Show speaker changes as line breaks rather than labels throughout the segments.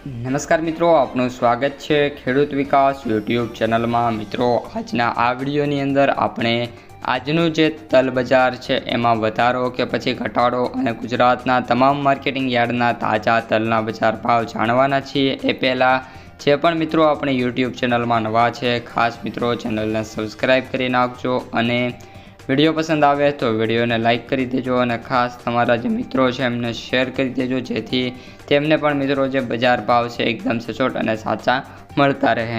નમસ્કાર મિત્રો, આપનું સ્વાગત છે ખેડૂત વિકાસ યુટ્યુબ ચેનલમાં। મિત્રો, આજના આ વિડીયોની અંદર આપણે આજનું જે તલ બજાર છે એમાં વધારો કે પછી ઘટાડો અને ગુજરાતના તમામ માર્કેટિંગ યાર્ડના તાજા તલના બજાર ભાવ જાણવાના છીએ। એ પહેલાં જે પણ મિત્રો આપણે યુટ્યુબ ચેનલમાં નવા છે, ખાસ મિત્રો ચેનલને સબસ્ક્રાઈબ કરી નાખજો અને વિડીયો પસંદ આવે તો વિડીયોને લાઇક કરી દેજો અને ખાસ તમારા જે મિત્રો છે એમને શેર કરી દેજો, જેથી તેમને પણ મિત્રો જે બજાર ભાવ છે એકદમ સચોટ અને સાચા મળતા રહે।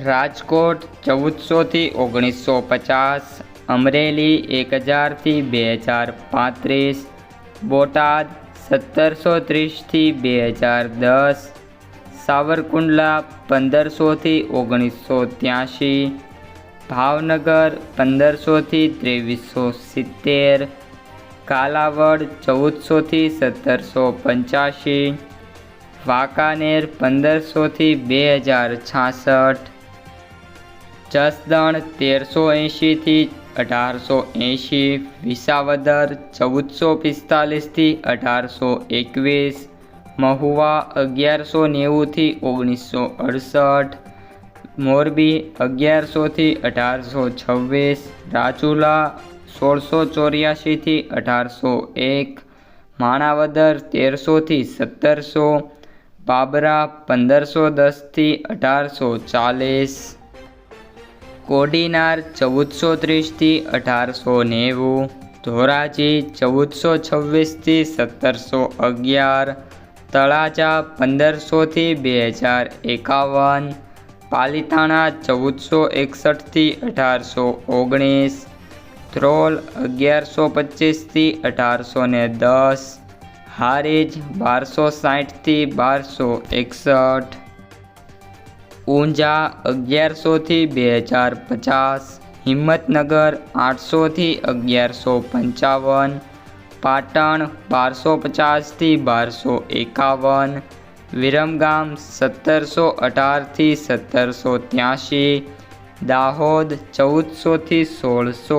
રાજકોટ 1400 થી 1950, અમરેલી 1000 થી 2035, બોટાદ 1730 થી 2010, સાવરકુંડલા 1500 થી 1983, ભાવનગર 1500 થી 2370, કાલાવડ 1400 થી 1785, વાંકાનેર 1500 થી 2066, જસદણ 1380 થી 1880, વિસાવદર 1445 થી 1821, મહુવા 1190 થી 1968, મોરબી 1100 થી 1826, રાજુલા 1684 થી 1801, માણાવદર 1300 થી 1700, બાબરા 1510 થી 1840, કોડીનાર 1430 થી 1890, ધોરાજી 1426 થી 1711, તળાજા 1500 થી 2051, પાલીતાણા 1461 થી 1819, ધ્રોલ 1125 થી 1810, હારીજ 1260 થી 1261, ઊંઝા 1100 થી 2050, હિંમતનગર 800 થી 1155, પાટણ 1250 થી 1251, વિરમગામ 1718 થી 1783, દાહોદ 1400 થી 1600,